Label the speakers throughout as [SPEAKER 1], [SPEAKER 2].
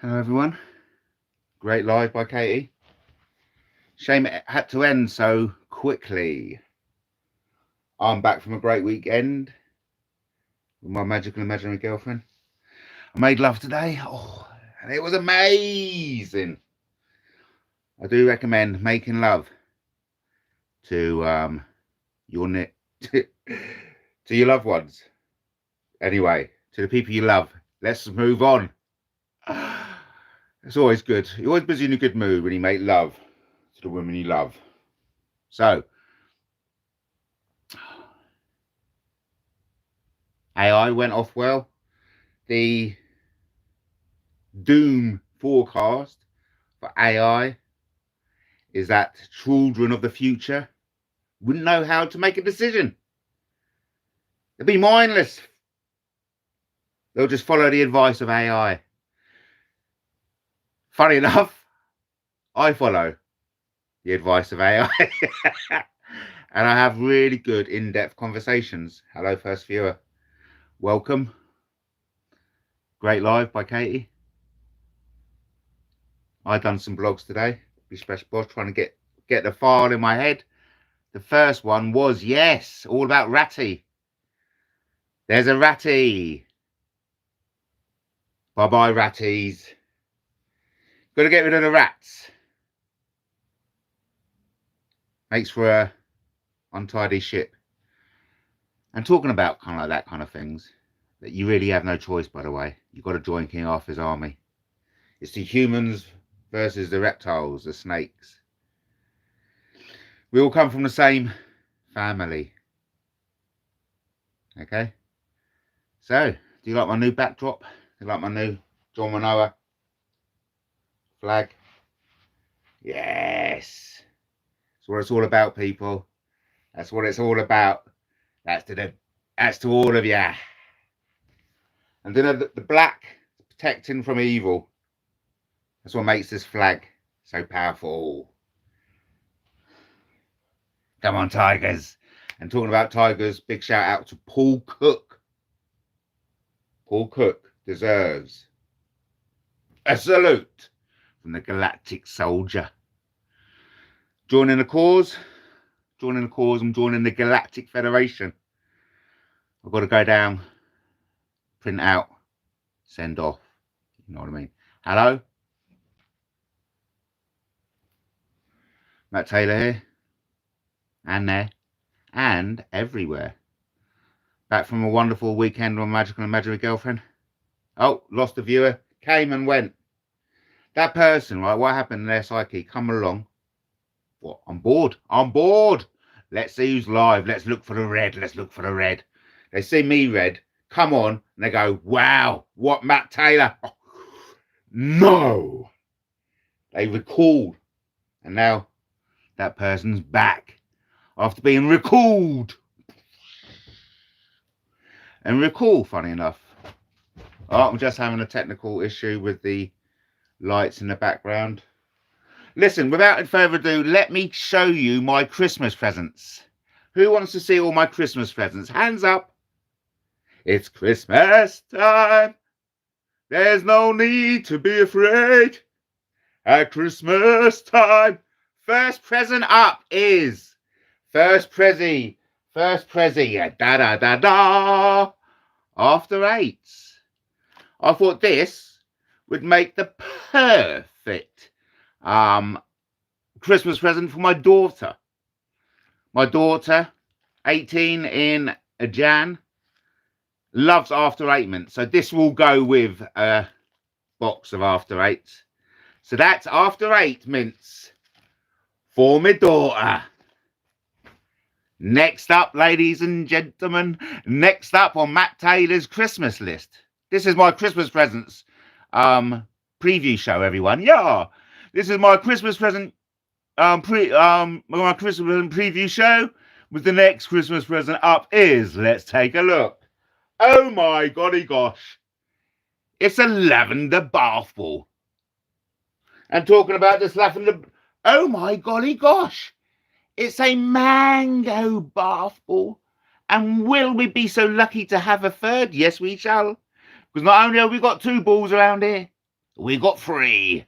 [SPEAKER 1] Hello everyone. Great live by Katie. Shame it had to end so quickly. I'm back from a great weekend with my magical imaginary girlfriend. I made love today. Oh, and it was amazing. I do recommend making love to your to your loved ones. Anyway, to the people you love. Let's move on. It's always good. You're always busy in a good mood when you make love to the women you love. So, AI went off well. The doom forecast for AI is that children of the future wouldn't know how to make a decision. They'll be mindless. They'll just follow the advice of AI. Funny enough, I follow the advice of AI. And I have really good in-depth conversations. Hello, first viewer. Welcome. Great live by Katie. I've done some blogs today. Be special boss trying to get the file in my head. The first one was, yes, all about Ratty. There's a Ratty. Bye-bye, Ratties. Got to get rid of the rats. Makes for a untidy ship. And talking about kind of like that kind of things, that you really have no choice, by the way. You've got to join King Arthur's army. It's the humans versus the reptiles, the snakes. We all come from the same family. Okay? So, do you like my new backdrop? Do you like my new John Manoa flag? Yes. That's what it's all about, people. That's what it's all about. That's to all of you. And then the black, protecting from evil. That's what makes this flag so powerful. Come on, Tigers. And talking about Tigers, big shout out to Paul Cook. Paul Cook deserves a salute from the Galactic Soldier. Joining the cause. I'm joining the Galactic Federation. I've got to go down, print out, send off. You know what I mean? Hello? Matt Taylor here. And there. And everywhere. Back from a wonderful weekend with my magical imaginary girlfriend. Oh, lost a viewer. Came and went. That person, right? What happened in their psyche? Come along. What? I'm bored. I'm bored. Let's see who's live. Let's look for the red. Let's look for the red. They see me red. Come on. And they go, wow. What, Matt Taylor? Oh, no. They recalled. And now that person's back after being recalled. And recall, funny enough. Oh, I'm just having a technical issue with the lights in the background. Listen, without further ado, let me show you my Christmas presents. Who wants to see all my Christmas presents? Hands up. It's Christmas time. There's no need to be afraid. At Christmas time. First present up is First Prezi, da-da-da-da, After Eights. I thought this would make the perfect Christmas present for my daughter. My daughter, 18 in Jan, loves After Eight mints. So this will go with a box of After Eights. So that's After Eight mints for my daughter. Next up, ladies and gentlemen, next up on Matt Taylor's Christmas list. This is my Christmas presents preview show, everyone. Yeah, this is my Christmas present my Christmas present preview show. With the next Christmas present up is, let's take a look. Oh my golly gosh, it's a lavender bath ball. And talking about this lavender, oh my golly gosh, it's a mango bath ball. And will we be so lucky to have a third? Yes, we shall. Because not only have we got two balls around here, We got 3.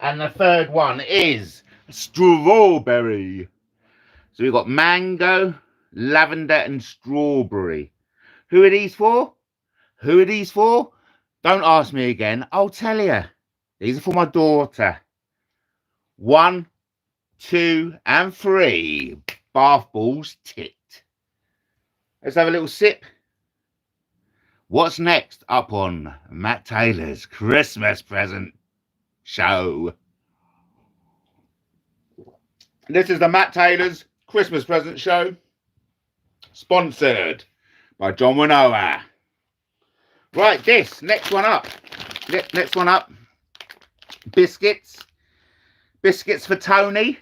[SPEAKER 1] And the third one is strawberry. So we've got mango, lavender, and strawberry. Who are these for? Who are these for? Don't ask me again. I'll tell you. These are for my daughter. 1, 2, and 3. Bath balls ticked. Let's have a little sip. What's next up on Matt Taylor's Christmas present show? This is the Matt Taylor's Christmas present show, sponsored by John Winoa. Right, this next one up. Next one up. Biscuits. Biscuits for Tony.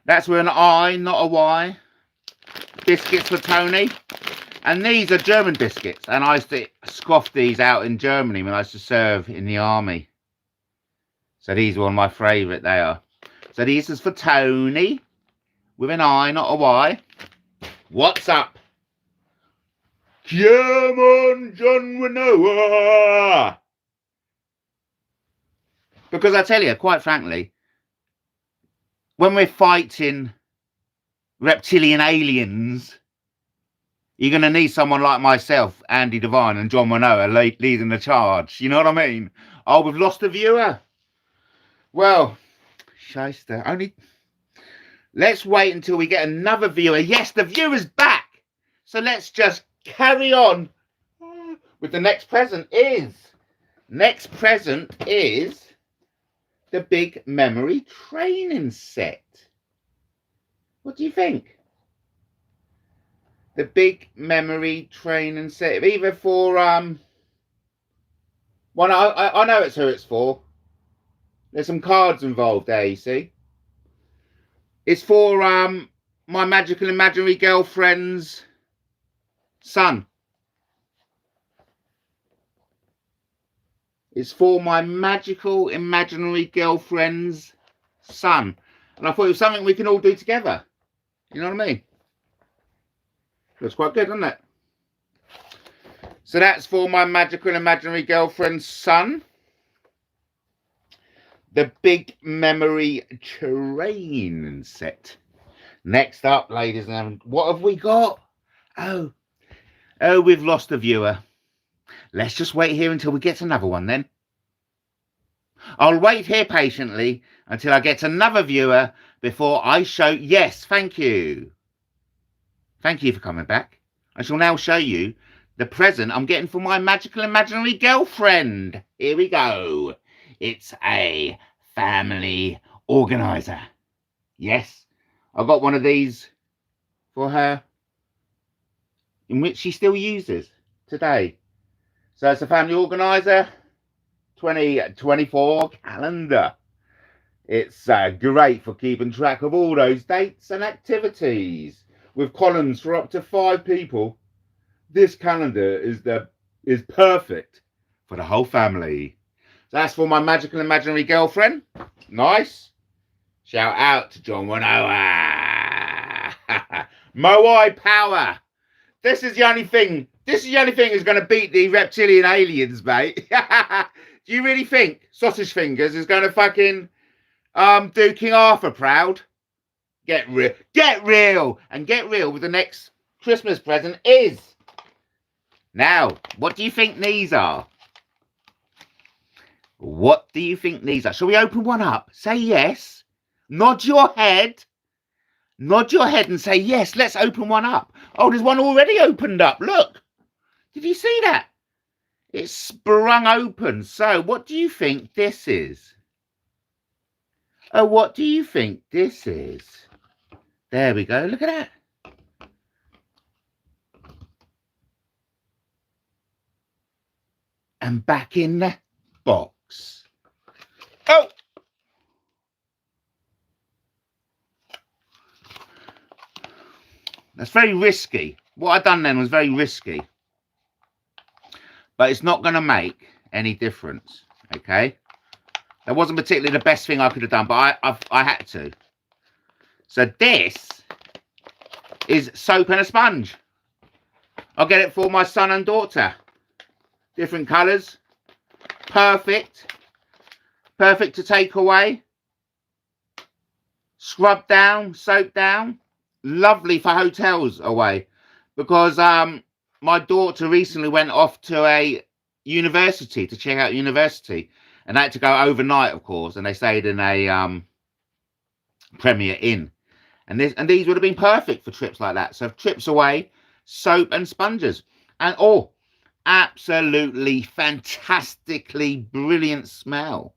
[SPEAKER 1] That's with an I, not a Y. Biscuits for Tony. And these are German biscuits. And I used to scoff these out in Germany when I used to serve in the army. So these are one of my favourite, they are. So these is for Tony. With an I, not a Y. What's up? Come on, John Winoa. Because I tell you, quite frankly, when we're fighting reptilian aliens, you're going to need someone like myself, Andy Devine and John Winoa leading the charge. You know what I mean? Oh, we've lost a viewer. Well, shyster. Let's wait until we get another viewer. Yes, the viewer's back. So let's just carry on with the next present is. Next present is the big memory training set. What do you think? The big memory training set. Either for well, I know it's who it's for. There's some cards involved there, you see. It's for my magical imaginary girlfriend's son. It's for my magical imaginary girlfriend's son. And I thought it was something we can all do together. You know what I mean? Looks quite good, doesn't it? So that's for my magical imaginary girlfriend's son. The big memory training set. Next up, ladies and gentlemen, what have we got? Oh, we've lost a viewer. Let's just wait here until we get another one then. I'll wait here patiently until I get another viewer before I show... Yes, thank you. Thank you for coming back. I shall now show you the present I'm getting for my magical imaginary girlfriend. Here we go. It's a family organizer. Yes, I got one of these for her, in which she still uses today. So it's a family organizer 2024 calendar. It's great for keeping track of all those dates and activities. With columns for up to 5 people, this calendar is perfect for the whole family. So that's for my magical imaginary girlfriend. Nice. Shout out to John Winoa. Moai power. This is the only thing that's going to beat the reptilian aliens, mate. Do you really think Sausage Fingers is going to fucking do King Arthur proud? Get real. Get real. And get real with the next Christmas present is. Now, what do you think these are? What do you think these are? Shall we open one up? Say yes. Nod your head. Nod your head and say yes. Let's open one up. Oh, there's one already opened up. Look. Did you see that? It's sprung open. So, what do you think this is? Oh, what do you think this is? There we go. Look at that. And back in the box. Oh! That's very risky. What I done then was very risky. But it's not going to make any difference. Okay? That wasn't particularly the best thing I could have done, but I had to. So this is soap and a sponge. I'll get it for my son and daughter. Different colours. Perfect. Perfect to take away. Scrub down, soak down. Lovely for hotels away. Because my daughter recently went off to a university to check out university. And they had to go overnight, of course. And they stayed in a Premier Inn. And these would have been perfect for trips like that. So trips away, soap and sponges. And absolutely fantastically brilliant smell.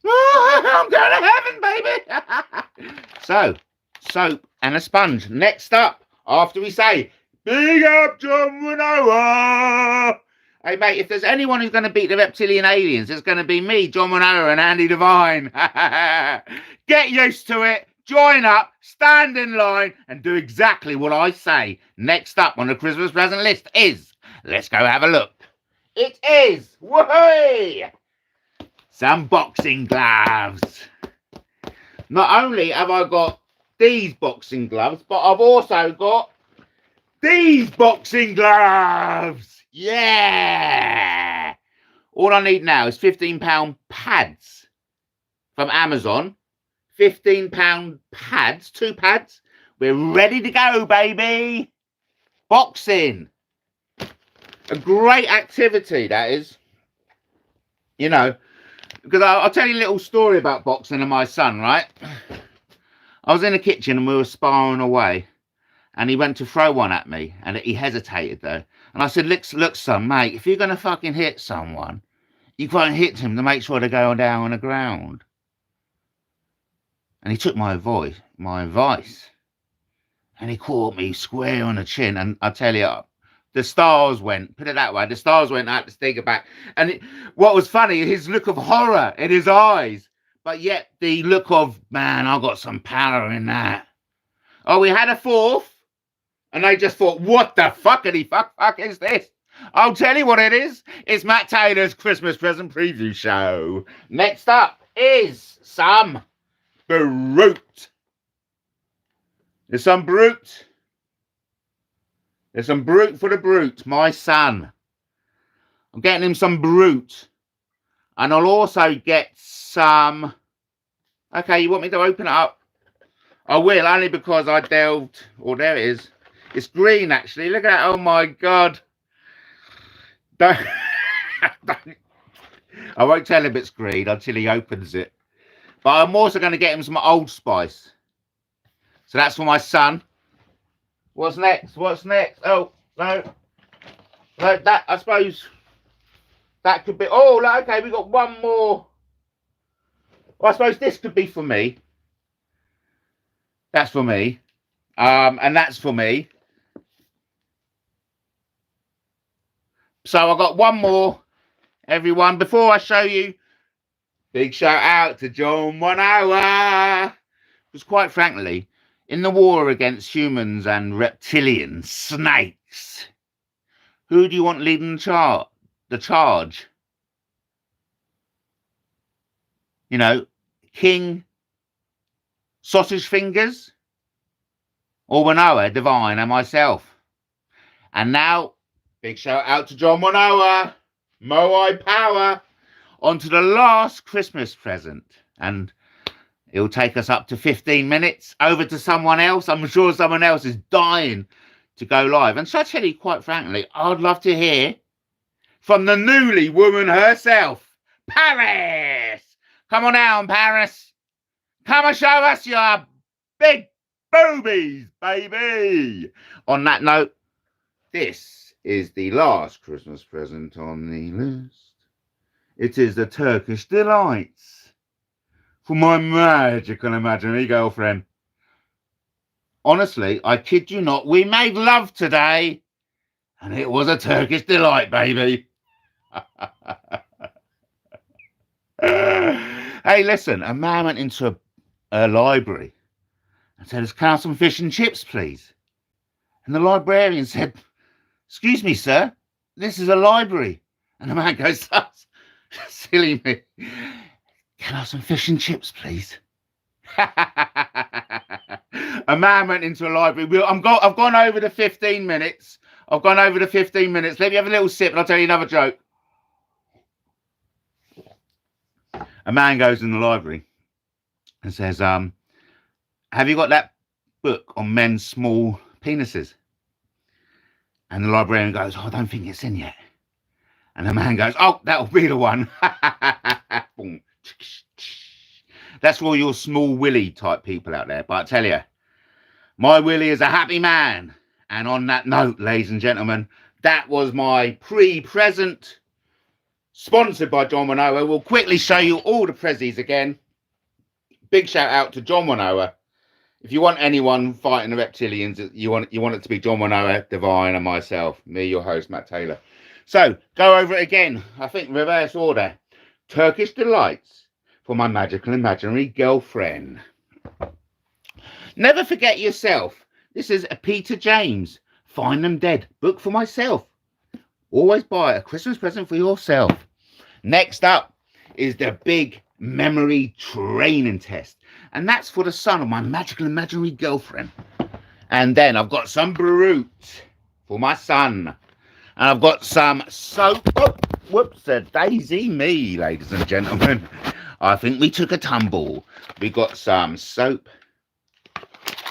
[SPEAKER 1] Oh, I'm going to heaven, baby. So, soap and a sponge. Next up, after we say, big up John Manoa. Hey, mate, if there's anyone who's going to beat the reptilian aliens, it's going to be me, John Manoa, and Andy Devine. Get used to it. Join up, stand in line, and do exactly what I say. Next up on the Christmas present list is, let's go have a look. It is, woohoo! Some boxing gloves. Not only have I got these boxing gloves, but I've also got these boxing gloves. Yeah. All I need now is £15 pads from Amazon. £15 pads, 2 pads. We're ready to go, baby. Boxing. A great activity, that is. You know, because I'll tell you a little story about boxing and my son, right? I was in the kitchen and we were sparring away. And he went to throw one at me. And he hesitated, though. And I said, look, son, mate, if you're going to fucking hit someone, you can't hit him to make sure they go down on the ground. And he took my advice. And he caught me square on the chin. And I tell you, the stars went, put it that way, the stars went out the stinger back. And what was funny, his look of horror in his eyes. But yet the look of, man, I got some power in that. Oh, we had a fourth. And they just thought, what the fuckity fuck is this? I'll tell you what it is. It's Matt Taylor's Christmas present preview show. Next up is some brute. There's some brute. There's some brute for the brute, my son. I'm getting him some brute. And I'll also get some... Okay, you want me to open it up? I will, only because I delved... Oh, there it is. It's green, actually. Look at that. Oh, my God. Don't... I won't tell him it's green until he opens it. But I'm also going to get him some Old Spice. So that's for my son. What's next? What's next? Oh, no. No, that, I suppose, that could be... Oh, okay, we got one more. Well, I suppose this could be for me. That's for me. And that's for me. So I've got one more, everyone. Before I show you, big shout out to John 1 hour. Because quite frankly, in the war against humans and reptilian snakes, who do you want leading the charge? You know, King Sausage Fingers or Manoa Divine and myself? And now, big shout out to John Manoa, Moai Power, onto the last Christmas present. And it'll take us up to 15 minutes over to someone else. I'm sure someone else is dying to go live. And so I tell you, quite frankly, I'd love to hear from the newly woman herself, Paris. Come on down, Paris. Come and show us your big boobies, baby. On that note, this is the last Christmas present on the list. It is the Turkish Delights for my magical imaginary girlfriend. Honestly, I kid you not, we made love today, and it was a Turkish delight, baby. Hey, listen, a man went into a library and said, "Can I have some fish and chips, please?" And the librarian said, "Excuse me, sir, this is a library." And the man goes, "Oh, silly me. Can I have some fish and chips, please?" A man went into a library. I've gone over the 15 minutes. Let me have a little sip and I'll tell you another joke. A man goes in the library and says, have you got that book on men's small penises? And the librarian goes, oh, I don't think it's in yet. And the man goes, oh, that'll be the one. Boom. That's for all your small willy type people out there. But I tell you, my willy is a happy man. And on that note, ladies and gentlemen, that was my pre-present, sponsored by John Winoa. We'll quickly show you all the prezzies again. Big shout out to John Winoa. If you want anyone fighting the reptilians, you want it to be John Winoa, Divine, and myself, me, your host, Matt Taylor. So, go over it again. I think reverse order. Turkish Delights for my magical imaginary girlfriend. Never forget yourself. This is a Peter James. Find Them Dead. Book for myself. Always buy a Christmas present for yourself. Next up is the big memory training test. And that's for the son of my magical imaginary girlfriend. And then I've got some Brute for my son. And I've got some soap. Oh, whoops, a daisy me, ladies and gentlemen. I think we took a tumble. We got some soap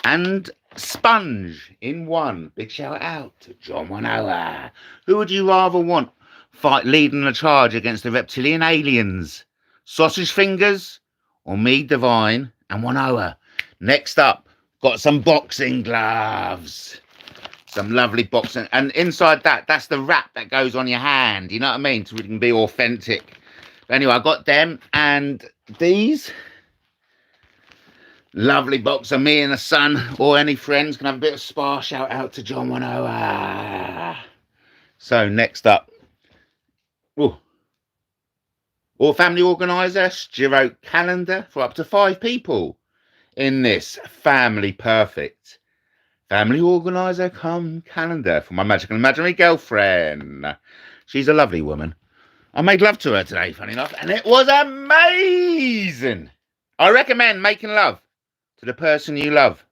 [SPEAKER 1] and sponge in one. Big shout out to John Winoa. Who would you rather want leading the charge against the reptilian aliens? Sausage Fingers or me, Divine, and Winoa? Next up, got some boxing gloves. Some lovely boxing. And inside that's the wrap that goes on your hand. You know what I mean? So we can be authentic. But anyway, I got them and these. Lovely box of me and the son, or any friends can have a bit of spa. Shout out to John Winoa. So next up, or family organizer, Stiro calendar for up to 5 people in this family perfect family organizer come calendar for my magical imaginary girlfriend. She's a lovely woman. I made love to her today, funny enough, and it was amazing. I recommend making love to the person you love.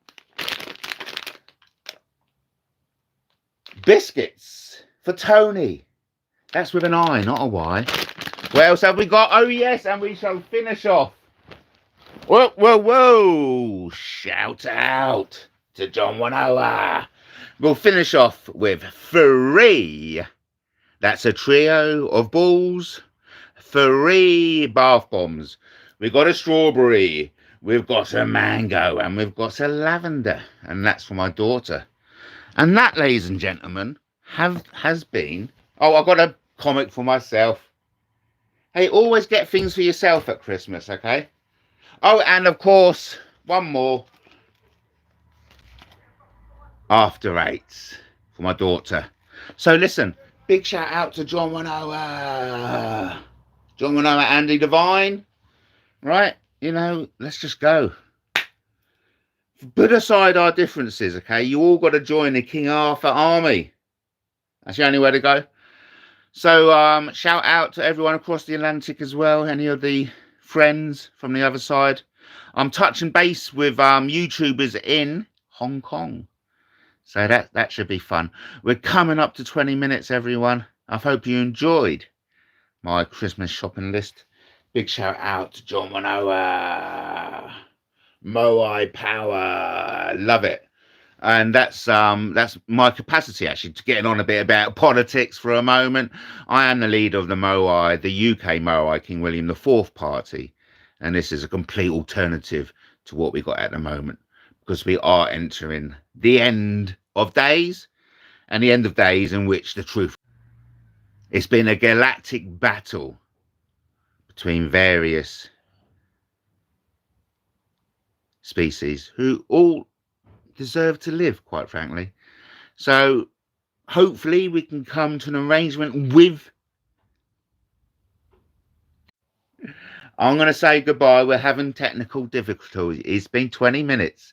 [SPEAKER 1] Biscuits for Tony. That's with an I, not a Y. What else have we got? Oh, yes, and we shall finish off. Whoa, whoa, whoa. Shout out to John Winoa. We'll finish off with free. That's a trio of balls. 3 bath bombs. We've got a strawberry. We've got a mango. And we've got a lavender. And that's for my daughter. And that, ladies and gentlemen, has been... Oh, I've got a comic for myself. Hey, always get things for yourself at Christmas, okay? Oh, and of course, one more. After 8 for my daughter. So listen, big shout out to John Winoa. John Winoa, Andy Divine. Right? You know, let's just go. Put aside our differences, okay? You all got to join the King Arthur army. That's the only way to go. So shout out to everyone across the Atlantic as well. Any of the friends from the other side. I'm touching base with YouTubers in Hong Kong. So that should be fun. We're coming up to 20 minutes, everyone. I hope you enjoyed my Christmas shopping list. Big shout out to John Winoa. Moai Power. Love it. And that's my capacity, actually, to getting on a bit about politics for a moment. I am the leader of the Moai, the UK Moai King William IV party. And this is a complete alternative to what we got at the moment. Because we are entering the end of days, and the end of days in which the truth. It's been a galactic battle between various species who all deserve to live, quite frankly. So hopefully we can come to an arrangement with... I'm going to say goodbye. We're having technical difficulties. It's been 20 minutes.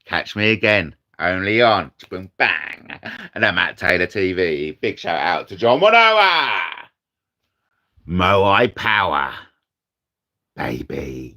[SPEAKER 1] Catch me again, only on Boom Bang and the Matt Taylor TV. Big shout out to John Winoa. Moai Power, baby.